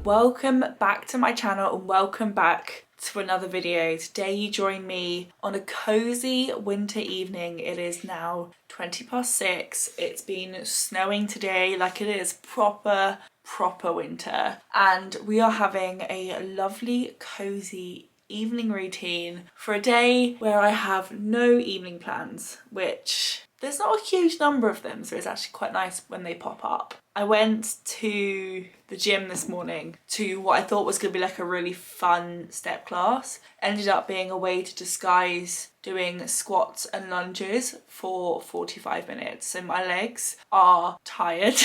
welcome back to my channel and welcome back to another video. Today you join me on a cozy winter evening. It is now 6:20. It's been snowing today, like it is proper winter, and we are having a lovely cozy evening routine for a day where I have no evening plans, which there's not a huge number of them, so it's actually quite nice when they pop up. I went to the gym this morning to what I thought was going to be like a really fun step class. Ended up being a way to disguise doing squats and lunges for 45 minutes. So my legs are tired.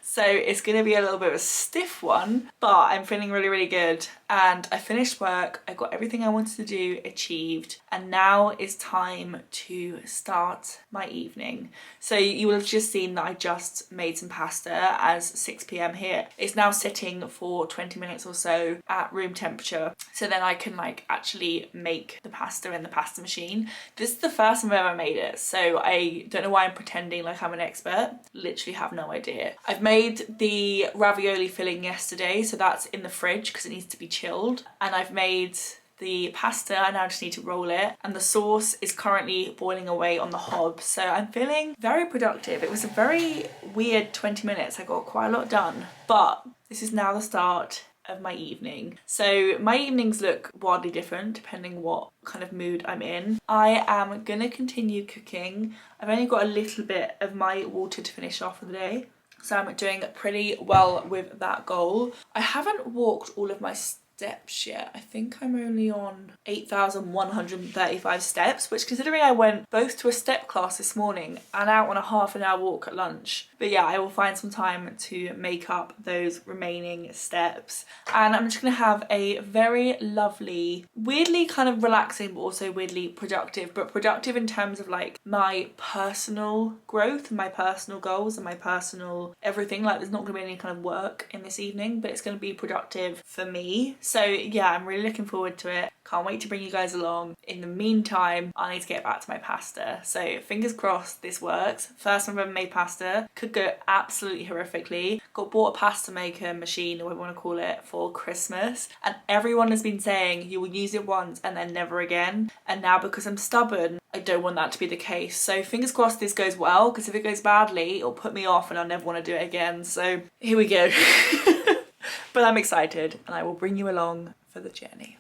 So it's going to be a little bit of a stiff one, but I'm feeling really good. And I finished work, I got everything I wanted to do achieved, and now it's time to start my evening. So you will have just seen that I just made some pasta as 6 p.m. here. It's now sitting for 20 minutes or so at room temperature, so then I can like actually make the pasta in the pasta machine. This is the first time I've ever made it, so I don't know why I'm pretending like I'm an expert. Literally have no idea. I've made the ravioli filling yesterday, so that's in the fridge because it needs to be chilled, and I've made the pasta. I now just need to roll it, and the sauce is currently boiling away on the hob, so I'm feeling very productive. It was a very weird 20 minutes. I got quite a lot done, but this is now the start of my evening. So my evenings look wildly different depending what kind of mood I'm in. I am gonna continue cooking. I've only got a little bit of my water to finish off for the day, so I'm doing pretty well with that goal. I haven't walked all of my steps yet. I think I'm only on 8,135 steps, which, considering I went both to a step class this morning and out on a half-an-hour walk at lunch. But yeah, I will find some time to make up those remaining steps, and I'm just gonna have a very lovely, weirdly kind of relaxing but also weirdly productive, but productive in terms of like my personal growth, my personal goals and my personal everything. Like there's not gonna be any kind of work in this evening, but it's gonna be productive for me. So yeah, I'm really looking forward to it. Can't wait to bring you guys along. In the meantime, I need to get back to my pasta. So fingers crossed this works. First time I've ever made pasta. Could go absolutely horrifically. Bought a pasta maker machine, or whatever you want to call it, for Christmas. And everyone has been saying you will use it once and then never again. And now because I'm stubborn, I don't want that to be the case. So fingers crossed this goes well, because if it goes badly, it'll put me off and I'll never want to do it again. So here we go. But I'm excited, and I will bring you along for the journey.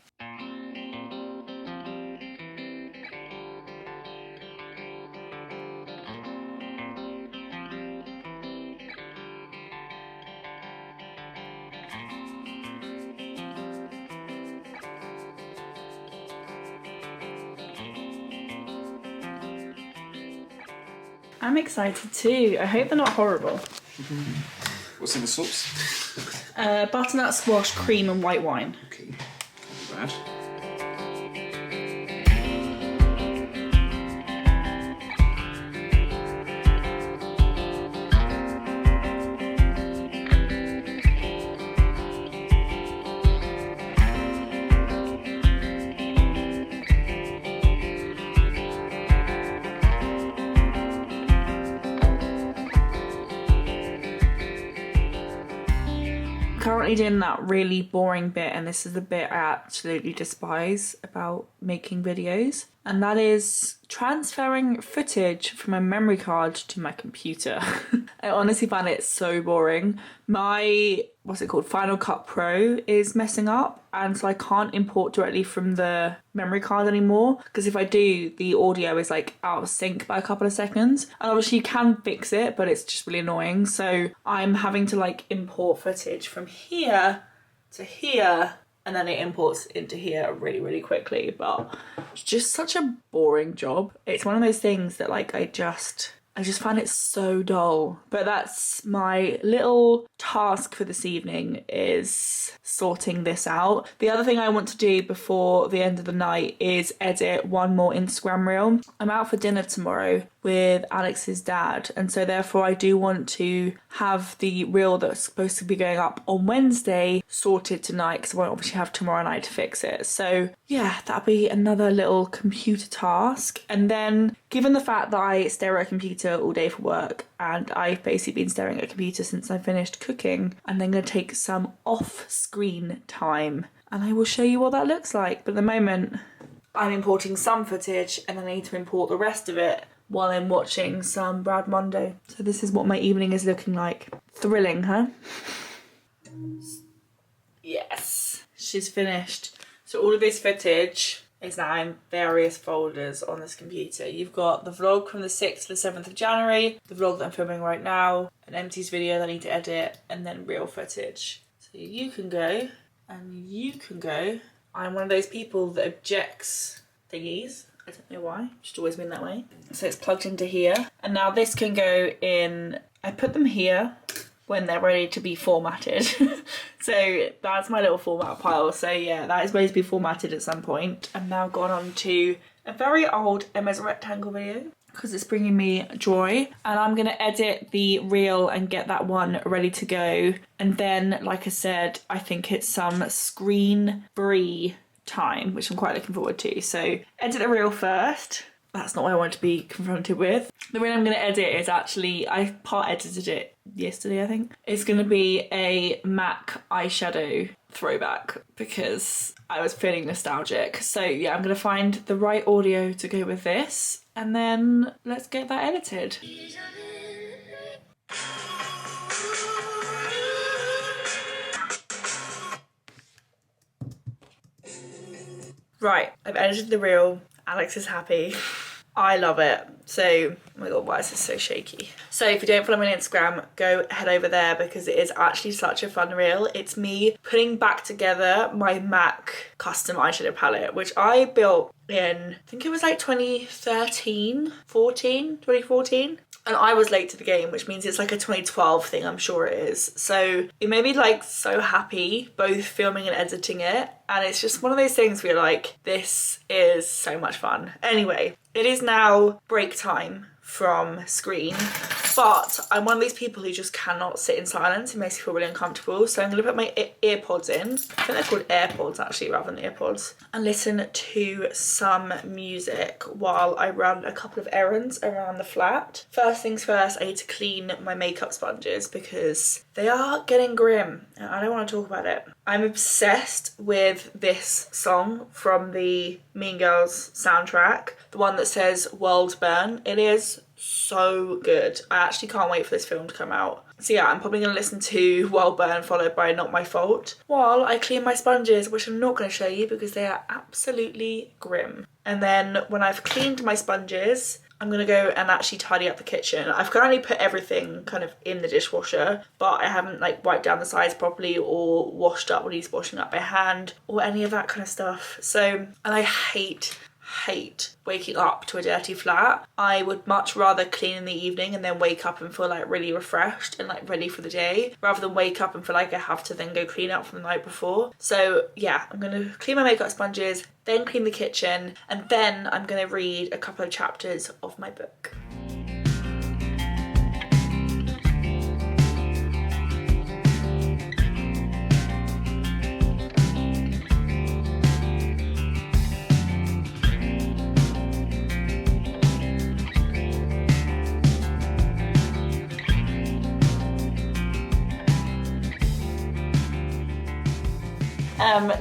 I'm excited too. I hope they're not horrible. What's in the sauce? Butternut squash, cream and white wine. Okay, not bad. Currently doing that really boring bit, and this is the bit I absolutely despise about making videos, and that is transferring footage from my memory card to my computer. I honestly find it so boring. My, what's it called, Final Cut Pro is messing up, and so I can't import directly from the memory card anymore, because if I do, the audio is like out of sync by a couple of seconds, and obviously you can fix it, but it's just really annoying. So I'm having to like import footage from here to here, and then it imports into here really quickly, but it's just such a boring job. It's one of those things that like I just find it so dull. But that's my little task for this evening, is sorting this out. The other thing I want to do before the end of the night is edit one more Instagram reel. I'm out for dinner tomorrow with Alex's dad, and so therefore I do want to have the reel that's supposed to be going up on Wednesday sorted tonight, because I won't obviously have tomorrow night to fix it. So yeah, that'll be another little computer task. And then given the fact that I stare at a computer computer all day for work, and I've basically been staring at a computer since I finished cooking, and then going to take some off-screen time, and I will show you what that looks like. But at the moment, I'm importing some footage, and then I need to import the rest of it while I'm watching some Brad Mondo. So this is what my evening is looking like. Thrilling, huh? Yes, she's finished. So all of this footage is now in various folders on this computer. You've got the vlog from the 6th to the 7th of January, the vlog that I'm filming right now, an empties video that I need to edit, and then real footage. So you can go, and you can go. I'm one of those people that objects thingies. I don't know why, just always been that way. So it's plugged into here. And now this can go in, I put them here when they're ready to be formatted. So that's my little format pile. So yeah, that is ready to be formatted at some point. I've now gone on to a very old Emma's Rectangle video because it's bringing me joy. And I'm gonna edit the reel and get that one ready to go. And then, like I said, I think it's some screen-free time, which I'm quite looking forward to. So edit the reel first. That's not what I want to be confronted with. The reel I'm going to edit is actually, I part edited it yesterday, I think. It's going to be a MAC eyeshadow throwback because I was feeling nostalgic. So yeah, I'm going to find the right audio to go with this, and then let's get that edited. Right, I've edited the reel. Alex is happy. I love it. So, oh my god, why is this so shaky? So if you don't follow me on Instagram, go head over there because it is actually such a fun reel. It's me putting back together my MAC custom eyeshadow palette, which I built in, I think it was like 2014. And I was late to the game, which means it's like a 2012 thing, I'm sure it is. So it made me like so happy, both filming and editing it. And it's just one of those things where you're like, this is so much fun. Anyway, it is now break time from screen, but I'm one of these people who just cannot sit in silence. It makes me feel really uncomfortable. So I'm gonna put my earpods in. I think they're called AirPods actually rather than earpods, and listen to some music while I run a couple of errands around the flat. First things first, I need to clean my makeup sponges because they are getting grim and I don't want to talk about it. I'm obsessed with this song from the Mean Girls soundtrack, the one that says World Burn. It is so good. I actually can't wait for this film to come out. So yeah, I'm probably going to listen to World Burn followed by Not My Fault while I clean my sponges, which I'm not going to show you because they are absolutely grim. And then when I've cleaned my sponges, I'm going to go and actually tidy up the kitchen. I've currently put everything kind of in the dishwasher, but I haven't like wiped down the sides properly or washed up what needs washing up by hand or any of that kind of stuff. So, and I hate waking up to a dirty flat. I would much rather clean in the evening and then wake up and feel like really refreshed and like ready for the day, rather than wake up and feel like I have to then go clean up from the night before. So yeah, I'm gonna clean my makeup sponges, then clean the kitchen, and then I'm gonna read a couple of chapters of my book.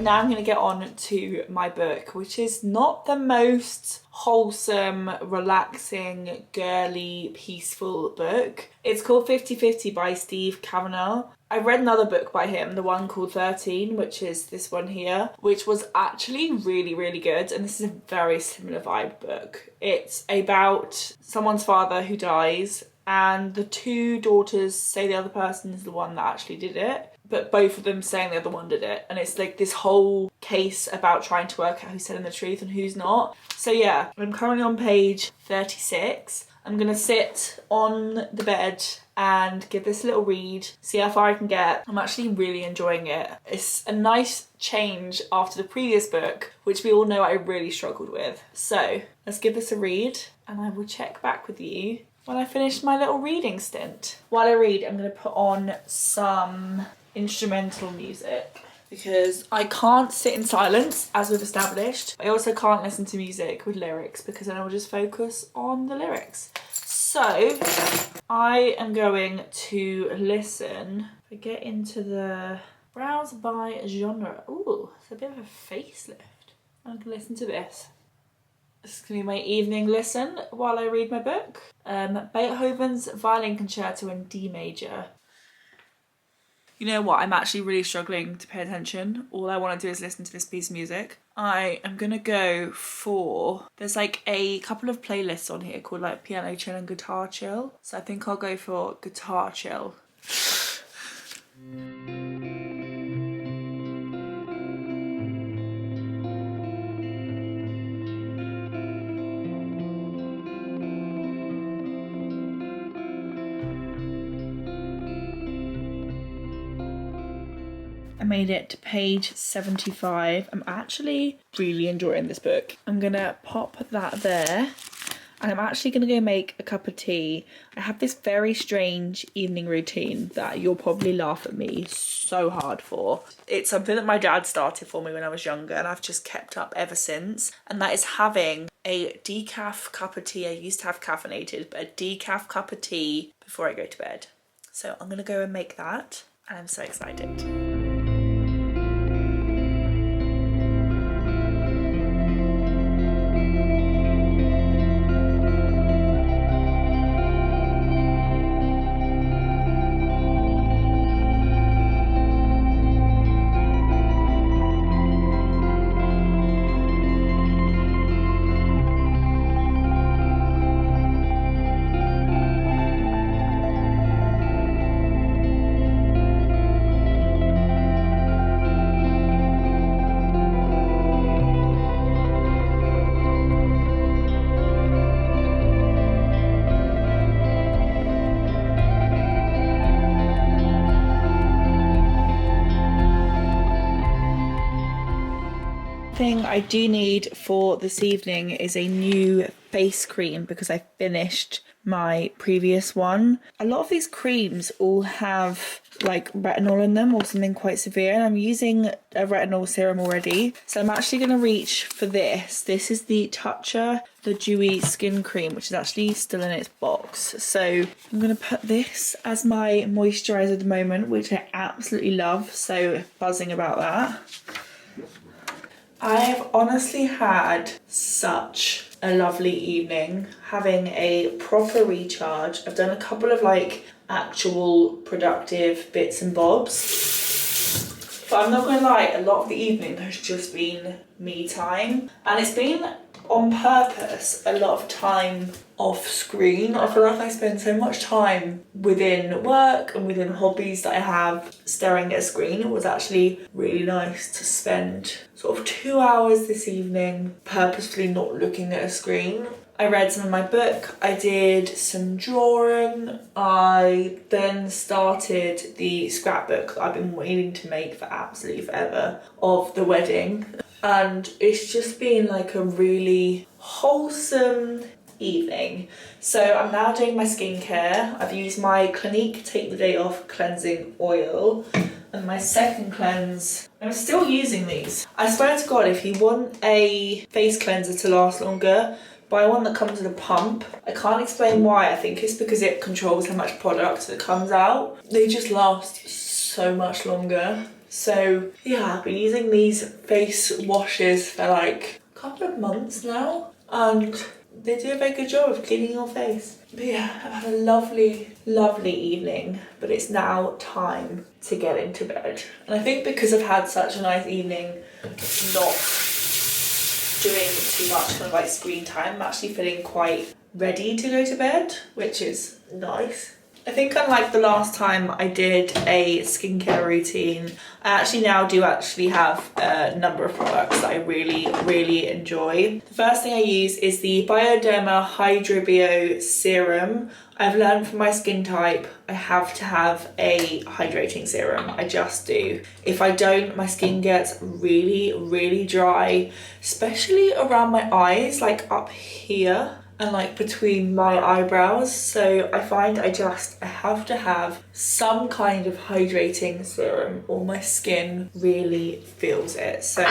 Now I'm going to get on to my book, which is not the most wholesome, relaxing, girly, peaceful book. It's called 50/50 by Steve Kavanaugh. I read another book by him, the one called 13, which is this one here, which was actually really, really good. And this is a very similar vibe book. It's about someone's father who dies, and the two daughters say the other person is the one that actually did it, but both of them saying the other one did it. And it's like this whole case about trying to work out who's telling the truth and who's not. So yeah, I'm currently on page 36. I'm gonna sit on the bed and give this a little read, see how far I can get. I'm actually really enjoying it. It's a nice change after the previous book, which we all know I really struggled with. So let's give this a read and I will check back with you when I finish my little reading stint. While I read, I'm gonna put on some instrumental music because I can't sit in silence, as we've established. I also can't listen to music with lyrics because then I'll just focus on the lyrics. So I am going to listen. If I get into the browse by genre. Ooh, it's a bit of a facelift. I'm gonna listen to this. This is gonna be my evening listen while I read my book. Beethoven's Violin Concerto in D major. You know what? I'm actually really struggling to pay attention. All I want to do is listen to this piece of music. I am gonna go for, there's like a couple of playlists on here called like piano chill and guitar chill. So I think I'll go for guitar chill. I made it to page 75. I'm actually really enjoying this book. I'm gonna pop that there and I'm actually gonna go make a cup of tea. I have this very strange evening routine that you'll probably laugh at me so hard for. It's something that my dad started for me when I was younger and I've just kept up ever since, and that is having a decaf cup of tea. I used to have caffeinated, but a decaf cup of tea before I go to bed. So I'm gonna go and make that and I'm so excited. Thing I do need for this evening is a new face cream because I finished my previous one. A lot of these creams all have like retinol in them or something quite severe, and I'm using a retinol serum already, so I'm actually going to reach for this. This is the Toucher the Dewy Skin Cream, which is actually still in its box, so I'm going to put this as my moisturiser at the moment, which I absolutely love, so buzzing about that. I've honestly had such a lovely evening, having a proper recharge. I've done a couple of like actual productive bits and bobs, but I'm not gonna lie, a lot of the evening has just been me time, and it's been on purpose a lot of time off screen. I feel like I spend so much time within work and within hobbies that I have staring at a screen. It was actually really nice to spend sort of 2 hours this evening purposefully not looking at a screen. I read some of my book, I did some drawing, I then started the scrapbook that I've been waiting to make for absolutely forever of the wedding, and it's just been like a really wholesome evening. So I'm now doing my skincare. I've used my Clinique Take the Day Off cleansing oil, and my second cleanse, I'm still using these. I swear to God, if you want a face cleanser to last longer, buy one that comes with a pump. I can't explain why. I think it's because it controls how much product that comes out. They just last so much longer. So yeah, I've been using these face washes for like a couple of months now, and they do a very good job of cleaning your face. But yeah, I've had a lovely, lovely evening, but it's now time to get into bed. And I think because I've had such a nice evening, not doing too much kind of like screen time, I'm actually feeling quite ready to go to bed, which is nice. I think unlike the last time I did a skincare routine, I actually now do actually have a number of products that I really, really enjoy. The first thing I use is the Bioderma Hydrobio Serum. I've learned from my skin type, I have to have a hydrating serum. I just do. If I don't, my skin gets really, really dry, especially around my eyes, like up here and like between my eyebrows. So I find I have to have some kind of hydrating serum or my skin really feels it. So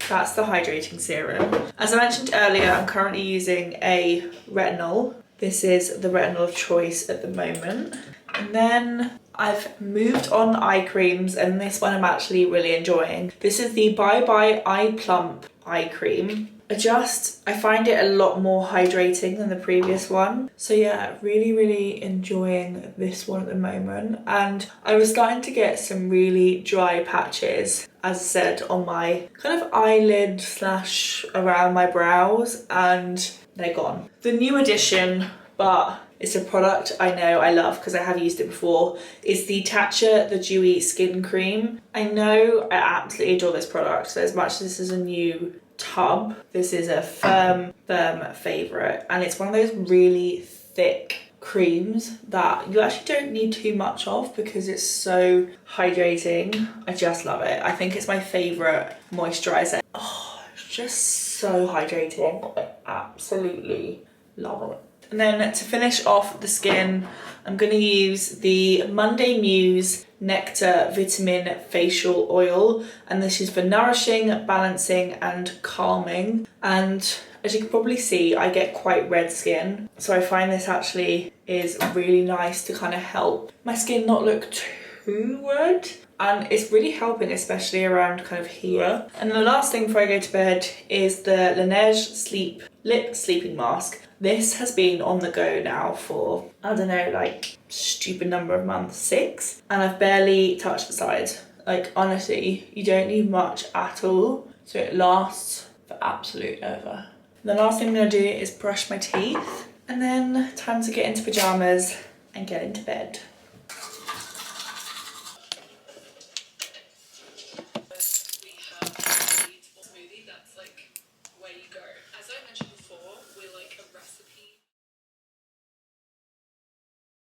that's the hydrating serum. As I mentioned earlier, I'm currently using a retinol. This is the retinol of choice at the moment. And then I've moved on eye creams, and this one I'm actually really enjoying. This is the Bye Bye Eye Plump eye cream. I find it a lot more hydrating than the previous one. So yeah, really enjoying this one at the moment. And I was starting to get some really dry patches, as I said, on my kind of eyelid slash around my brows, and they're gone. The new addition, but it's a product I know I love because I have used it before, is the Tatcha the Dewy Skin Cream. I know I absolutely adore this product, so as much as this is a new tub, this is a firm favourite, and it's one of those really thick creams that you actually don't need too much of because it's so hydrating. I just love it. I think it's my favourite moisturiser. Oh, it's just so hydrating. I absolutely love it. And then to finish off the skin, I'm going to use the Monday Muse Nectar Vitamin Facial Oil, and this is for nourishing, balancing and calming. And as you can probably see, I get quite red skin, so I find this actually is really nice to kind of help my skin not look too red, and it's really helping, especially around kind of here. And the last thing before I go to bed is the Laneige Lip Sleeping Mask. This has been on the go now for, I don't know, like stupid number of months, 6, and I've barely touched the sides. Like honestly, you don't need much at all, so it lasts for absolute ever. The last thing I'm gonna do is brush my teeth, and then time to get into pajamas and get into bed.